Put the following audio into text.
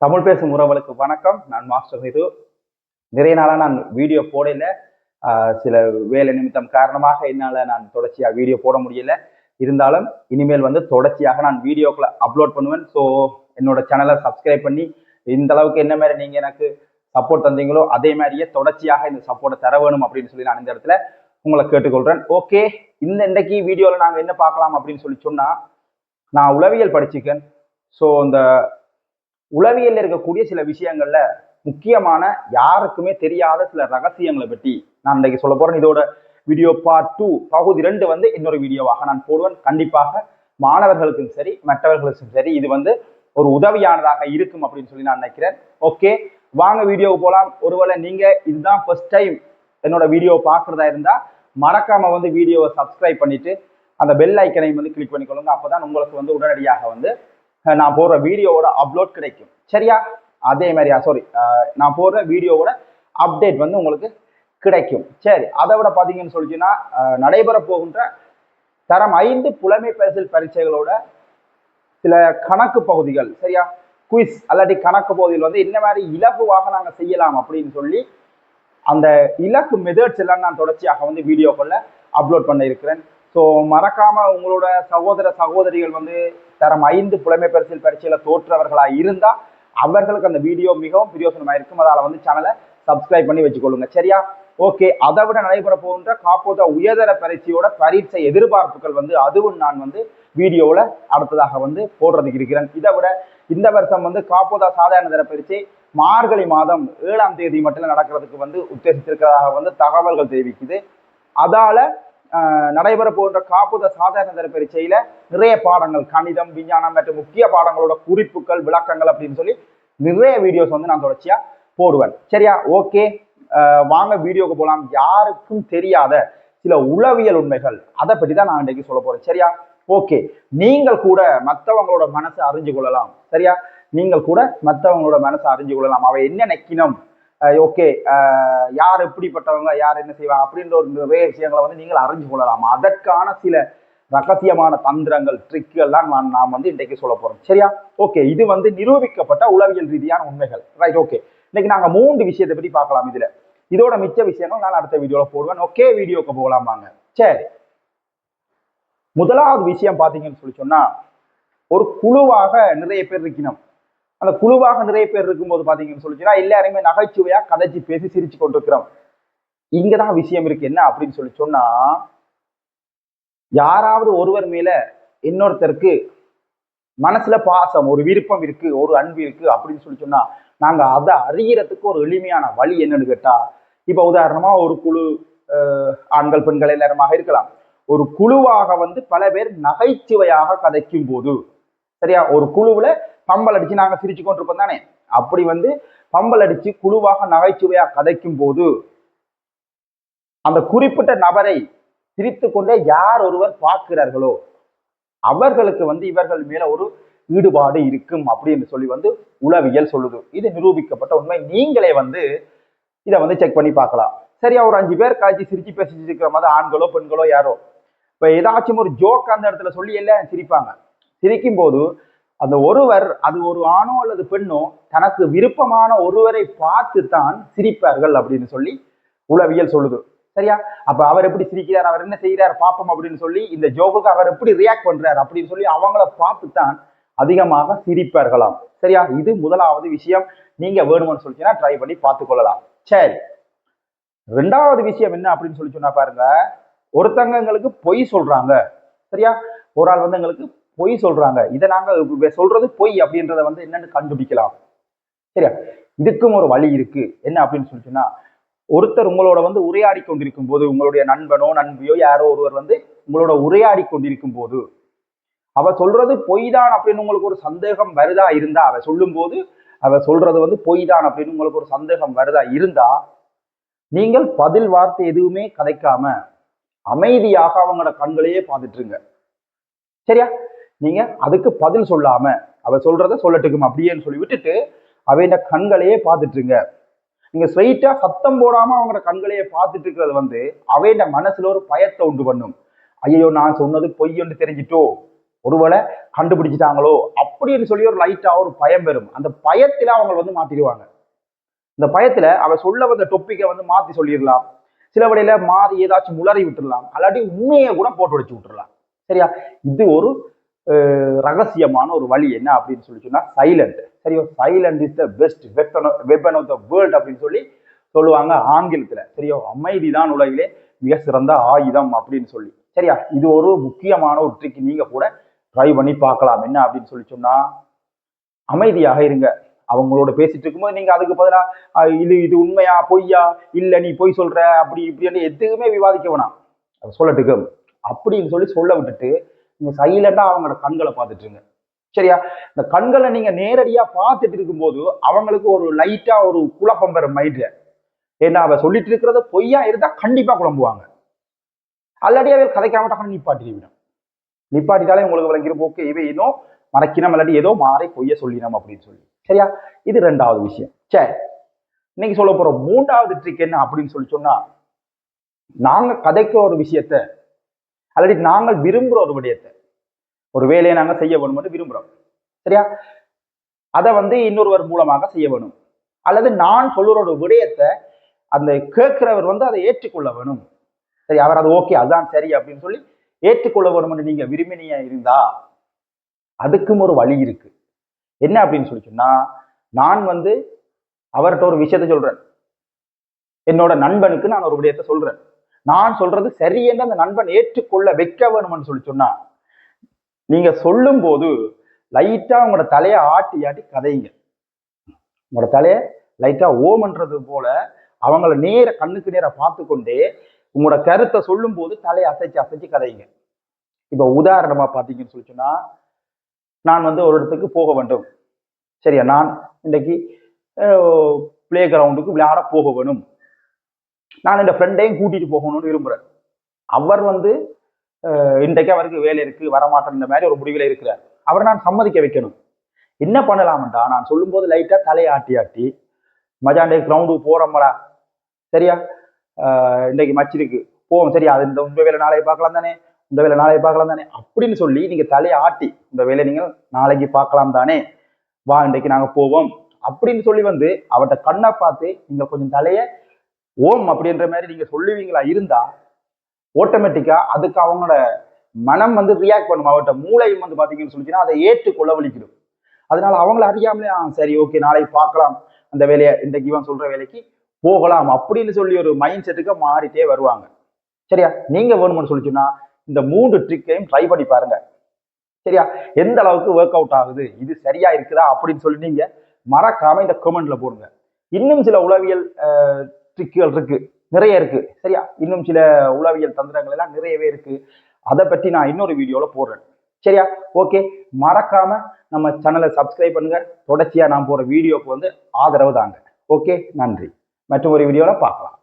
தமிழ் பேசும் உறவுகளுக்கு வணக்கம். நான் மாஸ்டர் இது. நிறைய நாளாக நான் வீடியோ போடல. சில வேலை நிமித்தம் காரணமாக என்னால் நான் தொடர்ச்சியாக வீடியோ போட முடியல. இருந்தாலும் இனிமேல் தொடர்ச்சியாக நான் வீடியோக்களை அப்லோட் பண்ணுவேன். ஸோ என்னோட சேனலை சப்ஸ்கிரைப் பண்ணி இந்த அளவுக்கு என்ன மாதிரி நீங்கள் எனக்கு சப்போர்ட் தந்தீங்களோ அதே மாதிரியே தொடர்ச்சியாக இந்த சப்போர்ட்டை தர வேணும் அப்படின்னு சொல்லி நான் இந்த இடத்துல உங்களை கேட்டுக்கொள்கிறேன். ஓகே, இன்றைக்கு வீடியோவில் நாங்கள் என்ன பார்க்கலாம் அப்படின்னு சொல்லி சொன்னால், நான் உளவியல் படிச்சுக்கேன். ஸோ இந்த உளவியல் இருக்கக்கூடிய சில விஷயங்கள்ல முக்கியமான யாருக்குமே தெரியாத சில ரகசியங்களை பற்றி நான் இன்றைக்கு சொல்ல போறேன். இதோட வீடியோ பார்ட் 2 பகுதி 2 இன்னொரு வீடியோவாக நான் போடுவேன். கண்டிப்பாக மாணவர்களுக்கும் சரி மற்றவர்களுக்கும் சரி இது ஒரு உதவியானதாக இருக்கும் அப்படின்னு சொல்லி நான் நினைக்கிறேன். ஓகே, வாங்க வீடியோவுக்கு போகலாம். ஒருவேளை நீங்க இதுதான் ஃபர்ஸ்ட் டைம் என்னோட வீடியோ பார்க்குறதா இருந்தா மறக்காம வீடியோவை சப்ஸ்கிரைப் பண்ணிட்டு அந்த பெல் ஐக்கனையும் கிளிக் பண்ணிக்கொள்ளுங்க. அப்போதான் உங்களுக்கு உடனடியாக நான் போடுற வீடியோவோட அப்லோட் கிடைக்கும். சரியா? அதே மாதிரியா நான் போடுற வீடியோவோட அப்டேட் உங்களுக்கு கிடைக்கும். சரி, அதை விட பார்த்தீங்கன்னு சொல்லிச்சுன்னா நடைபெற போகின்ற தரம் 5 புலமை பரிசில் பரீட்சைகளோட சில கணக்கு பகுதிகள், சரியா, குயிஸ் அல்லாட்டி கணக்கு பகுதியில் என்ன மாதிரி இலகுவாக நாங்கள் செய்யலாம் அப்படின்னு சொல்லி அந்த இலக்கு மெத்தட்ஸ் எல்லாம் நான் தொடர்ச்சியாக வீடியோக்குள்ள அப்லோட் பண்ண இருக்கிறேன். ஸோ மறக்காம உங்களோட சகோதர சகோதரிகள் தரம் 5 புலமை பரிசில் பரீட்சையில தோற்றவர்களாக இருந்தா அவர்களுக்கு அந்த வீடியோ மிகவும் பிரயோசனமா இருக்கும். அதால சேனலை சப்ஸ்கிரைப் பண்ணி வச்சுக்கொள்ளுங்க. சரியா? ஓகே, அதை விட நடைபெற போகின்ற காப்போத உயர்தர பரீட்சையோட பரீட்சை எதிர்பார்ப்புகள் அதுவும் நான் வீடியோவில் அடுத்ததாக போடுறதுக்கு இருக்கிறேன். இதை விட இந்த வருஷம் காப்போதா சாதாரண தர பரீட்சை மார்கழி மாதம் 7ஆம் தேதி மட்டும் நடக்கிறதுக்கு உத்தேசித்திருக்கிறதாக தகவல்கள் தெரிவிக்குது. அதால நடைபெற போன்ற காப்போத சாதாரண தர பரீட்சையில நிறைய பாடங்கள், கணிதம், விஞ்ஞானம் மற்றும் முக்கிய பாடங்களோட குறிப்புகள், விளக்கங்கள் அப்படின்னு சொல்லி நிறைய வீடியோஸ் நான் தொடர்ச்சியா போடுவேன். சரியா? ஓகே, வாங்க வீடியோக்கு போகலாம். யாருக்கும் தெரியாத சில உளவியல் உண்மைகள் அதை பற்றி தான் நான் இன்றைக்கு சொல்ல போறேன். சரியா? ஓகே, நீங்கள் கூட மற்றவங்களோட மனசை அறிஞ்சு கொள்ளலாம். சரியா? நீங்கள் கூட மற்றவங்களோட மனசை அறிஞ்சு கொள்ளலாம். அவை என்ன நினைக்கணும், ஓகே, யார் எப்படிப்பட்டவங்க, யார் என்ன செய்வாங்க அப்படின்ற ஒரு நிறைய விஷயங்களை நீங்கள் அறிஞ்சு கொள்ளலாம். அதற்கான சில ரகசியமான தந்திரங்கள், ட்ரிக்குகள்லாம் நாம் இன்றைக்கு சொல்ல போறோம். சரியா? ஓகே, இது நிரூபிக்கப்பட்ட உளவியல் ரீதியான உண்மைகள். ரைட்? ஓகே, இன்னைக்கு நாங்கள் 3 விஷயத்தை பற்றி பார்க்கலாம். இதோட மிச்ச விஷயங்கள் நான் அடுத்த வீடியோல போடுவேன். ஓகே, வீடியோக்கு போகலாம் வாங்க. சரி, முதலாவது விஷயம் பார்த்தீங்கன்னு சொல்லி சொன்னா, ஒரு குழுவாக நிறைய பேர் இருக்கணும். அந்த குழுவாக நிறைய பேர் இருக்கும்போது பாத்தீங்கன்னு சொல்லிச்சுன்னா எல்லாருமே நகைச்சுவையா கதைச்சு பேசி சிரிச்சு கொண்டிருக்கிறோம். இங்கதான் விஷயம் இருக்கு. என்ன அப்படின்னு சொல்லி சொன்னா, யாராவது ஒருவர் மேல இன்னொருத்தருக்கு மனசுல பாசம், ஒரு விருப்பம் இருக்கு, ஒரு அன்பு இருக்கு அப்படின்னு சொல்லி சொன்னா நாங்க அதை அறியறதுக்கு ஒரு எளிமையான வழி என்னன்னு கேட்டா, இப்ப உதாரணமா ஒரு குழு ஆண்கள் பெண்கள் எல்லாருமாக இருக்கலாம். ஒரு குழுவாக பல பேர் நகைச்சுவையாக கதைக்கும் போது, சரியா, ஒரு குழுவுல பம்பல் அடிச்சு நாங்க சிரிச்சு கொண்டிருப்போம் தானே, அப்படி பம்பல் அடிச்சு குழுவாக நகைச்சுவையா கதைக்கும் போது அந்த குறிப்பிட்ட நபரை சிரித்து கொண்டே யார் ஒருவர் பார்க்கிறார்களோ அவர்களுக்கு இவர்கள் மேல ஒரு ஈடுபாடு இருக்கும் அப்படின்னு சொல்லி உளவியல் சொல்லுது. இது நிரூபிக்கப்பட்ட உண்மை. நீங்களே இதை செக் பண்ணி பார்க்கலாம். சரியா? ஒரு 5 பேர் காய்ச்சி சிரிச்சு பேசிட்டு இருக்கிற மாதிரி ஆண்களோ பெண்களோ யாரோ இப்ப ஏதாச்சும் ஒரு ஜோக் அந்த இடத்துல சொல்லி எல்லாம் சிரிப்பாங்க. சிரிக்கும் போது அந்த ஒருவர், அது ஒரு ஆணோ அல்லது பெண்ணோ, தனக்கு விருப்பமான ஒருவரை பார்த்து தான் சிரிப்பார்கள் அப்படின்னு சொல்லி உளவியல் சொல்லுது. சரியா? அப்ப அவர் எப்படி சிரிக்கிறார், அவர் என்ன செய்கிறார் பாப்போம் அப்படின்னு சொல்லி, இந்த ஜோக்குக்கு அவர் எப்படி ரியாக்ட் பண்றார் அப்படின்னு சொல்லி அவங்கள பார்த்து தான் அதிகமாக சிரிப்பார்களாம். சரியா? இது முதலாவது விஷயம். நீங்க வேணும்னு சொல்லிச்சுன்னா ட்ரை பண்ணி பார்த்து கொள்ளலாம். சரி, 2வது விஷயம் என்ன அப்படின்னு சொல்லி சொன்னா பாருங்க, ஒருத்தங்க எங்களுக்கு பொய் சொல்றாங்க. சரியா? ஒரு ஆள் எங்களுக்கு பொய் சொல்றாங்க. இதை நாங்க சொல்றது பொய் அப்படின்றத என்னன்னு கண்டுபிடிக்கலாம். சரியா? இதுக்கும் ஒரு வழி இருக்கு. என்ன அப்படின்னு சொல்லிச்சுன்னா, ஒருத்தர் உங்களோட உரையாடி கொண்டிருக்கும் போது, உங்களுடைய நண்பனோ நண்பியோ யாரோ ஒருவர் உங்களோட உரையாடி கொண்டிருக்கும் போது அவ சொல்றது பொய் தான் அப்படின்னு உங்களுக்கு ஒரு சந்தேகம் வருதா இருந்தா, அவ சொல்லும் போது அவ சொல்றது பொய் தான் அப்படின்னு உங்களுக்கு ஒரு சந்தேகம் வருதா இருந்தா, நீங்கள் பதில் வார்த்தை எதுவுமே கதைக்காம அமைதியாக அவங்களோட கண்களையே பார்த்துட்டுருங்க. சரியா? நீங்க அதுக்கு பதில் சொல்லாம அவ சொல்றத சொல்லட்டுக்கும் அப்படியேன்னு சொல்லி விட்டுட்டு அவையோட கண்களையே பார்த்துட்டுருங்க. நீங்க ஸ்ட்ரெயிட்டா சத்தம் போடாம அவங்களோட கண்களையே பார்த்துட்டு இருக்கிறது அவையோட மனசுல ஒரு பயத்தை உண்டு பண்ணும். ஐயோ, நான் சொன்னது பொய் என்று தெரிஞ்சிட்டோ, ஒருவேளை கண்டுபிடிச்சிட்டாங்களோ அப்படின்னு சொல்லி ஒரு லைட்டா ஒரு பயம் வரும். அந்த பயத்துல அவங்க வந்து மாட்டிடுவாங்க. இந்த பயத்துல அவ சொல்ல வந்த டொப்பிக்கை வந்து மாத்தி சொல்லிடலாம். சில வழியில மாறி ஏதாச்சும் உளறி விட்டுடலாம், அல்லாட்டி உண்மையை கூட போட்டு வச்சு விட்டுறலாம். சரியா? இது ஒரு ரகசியமான ஒரு வழி. என்ன அப்படின்னு சொல்லி சொன்னா சைலண்ட். சரியோ? Silent is the best weapon of the world அப்படின்னு சொல்லி சொல்லுவாங்க ஆங்கிலத்துல. சரியோ? அமைதிதான் உலகிலே மிக சிறந்த ஆயுதம் அப்படின்னு சொல்லி. சரியா? இது ஒரு முக்கியமான ஒரு ட்ரிக். நீங்க கூட ட்ரை பண்ணி பார்க்கலாம். என்ன அப்படின்னு சொல்லி சொன்னா அமைதியாக இருங்க. அவங்களோட பேசிட்டு இருக்கும்போது நீங்க அதுக்கு பதிலா இது உண்மையா பொய்யா, இல்ல நீ பொய் சொல்ற, அப்படி இப்படின்னு எதுவுமே விவாதிக்க வேணாம். சொல்லட்டுக்கு அப்படின்னு சொல்லி சொல்ல விட்டுட்டு நீங்க சைலண்டா அவங்களோட கண்களை பார்த்துட்டுருங்க. சரியா? இந்த கண்களை நீங்க நேரடியா பார்த்துட்டு இருக்கும்போது அவங்களுக்கு ஒரு லைட்டா ஒரு குழப்பம் பெற மைண்ட்ல. ஏன்னா அவ சொல்லிட்டு இருக்கிறத பொய்யா இருந்தா கண்டிப்பா குழம்புவாங்க. ஆல்ரெடி அவள் கதைக்காம நிப்பாட்டிவிடும். நிப்பாட்டிட்டாலே உங்களுக்கு விளங்கிடும், ஓகே இவை ஏதோ மறைக்கணும், இல்லாட்டி ஏதோ மாறி பொய்ய சொல்லினோம் அப்படின்னு சொல்லி. சரியா? இது 2வது விஷயம். சரி, இன்னைக்கு சொல்ல போற 3வது ட்ரிக் என்ன அப்படின்னு சொல்லி சொன்னா, நாங்க கதைக்க ஒரு விஷயத்த அல்லது நாங்கள் விரும்புற ஒரு விடயத்தை, ஒரு வேலையை நாங்க செய்ய வேணும்னு விரும்புறோம். சரியா? அதை வந்து இன்னொருவர் மூலமாக செய்ய வேணும். அல்லது நான் சொல்லுற ஒரு விடயத்தை அந்த கேட்கிறவர் வந்து அதை ஏற்றுக்கொள்ள வேணும். சரி, அவர் அது ஓகே அதுதான் சரி அப்படின்னு சொல்லி ஏற்றுக்கொள்ள வேணும்னு நீங்க விரும்பினியா இருந்தா அதுக்கும் ஒரு வழி இருக்கு. என்ன அப்படின்னு சொல்லி சொன்னா, நான் வந்து அவர்கிட்ட ஒரு விஷயத்த சொல்றேன், என்னோட நண்பனுக்கு நான் ஒரு விடயத்தை சொல்றேன், நான் சொல்றது சரி என்று அந்த நண்பன் ஏற்றுக்கொள்ள வைக்க வேணும்னு சொல்லி சொன்னா, நீங்க சொல்லும் போது லைட்டா உங்களோட தலையை ஆட்டி ஆட்டி கதைங்க. உங்களோட தலையை லைட்டா ஓமன்றது போல அவங்கள நேர கண்ணுக்கு நேர பார்த்து கொண்டே உங்களோட கருத்தை சொல்லும் போது தலையை அசைச்சு அசைச்சு கதைங்க. இப்ப உதாரணமா பாத்தீங்கன்னு சொல்லி சொன்னா, நான் வந்து ஒரு இடத்துக்கு போக வேண்டும். சரியா? நான் இன்றைக்கு பிளே கிரவுண்டுக்கு விளையாட போக வேணும். நான் இந்த ஃப்ரெண்டையும் கூட்டிட்டு போகணும்னு விரும்புறேன். அவர் வந்து இன்றைக்கு அவருக்கு வேலை இருக்கு, வரமாட்டேன், இந்த மாதிரி ஒரு முடிவில் இருக்கிறார். அவரை நான் சம்மதிக்க வைக்கணும். என்ன பண்ணலாம்டா, நான் சொல்லும் போது லைட்டா தலையை ஆட்டி ஆட்டி, மஜாண்டே கிரவுண்டுக்கு போறோம்டா, சரியா, இன்றைக்கு மச் இருக்கு போவோம், சரியா, அது இந்த உங்க வேலை நாளைக்கு பார்க்கலாம் தானே, இந்த வேலை நாளைக்கு பார்க்கலாம் தானே அப்படின்னு சொல்லி நீங்க தலையை ஆட்டி, இந்த வேலை நீங்கள் நாளைக்கு பார்க்கலாம் தானே, வா இன்றைக்கு நாங்க போவோம் அப்படின்னு சொல்லி வந்து அவர்கிட்ட கண்ணை பார்த்து நீங்க கொஞ்சம் தலைய ஓம் அப்படின்ற மாதிரி நீங்க சொல்லுவீங்களா இருந்தா ஆட்டோமேட்டிக்கா அதுக்கு அவங்களோட மனம் வந்து ரியாக்ட் பண்ணும். அவர்கிட்ட மூளையும் வந்து பாத்தீங்கன்னு சொல்லிச்சுன்னா அதை ஏற்றுக்கொள்ள வலிக்கிடும். அதனால அவங்கள அறியாமலே சரி ஓகே நாளைக்கு பார்க்கலாம், அந்த வேலையை இன்றைக்கு இவன் சொல்ற வேலைக்கு போகலாம் அப்படின்னு சொல்லி ஒரு மைண்ட் செட்டுக்கு மாறிட்டே வருவாங்க. சரியா? நீங்க வேணும்னு சொல்லிச்சுன்னா இந்த 3 ட்ரிக்கையும் ட்ரை பண்ணி பாருங்க. சரியா? எந்த அளவுக்கு ஒர்க் அவுட் ஆகுது, இது சரியா இருக்குதா அப்படின்னு சொல்லி நீங்க மறக்காம இந்த கமெண்ட்ல போடுங்க. இன்னும் சில உளவியல் ட்ரிக்குகள் இருக்கு, நிறைய இருக்கு. சரியா? இன்னும் சில உளவியல் தந்திரங்கள் எல்லாம் நிறையவே இருக்கு. அதை பற்றி நான் இன்னொரு வீடியோல போடுறேன். சரியா? ஓகே, மறக்காம நம்ம சேனலை சப்ஸ்கிரைப் பண்ணுங்க. தொடர்ச்சியா நான் போற வீடியோக்கு வந்து ஆதரவு தாங்க. ஓகே, நன்றி. மற்றும் ஒரு வீடியோல பார்க்கலாம்.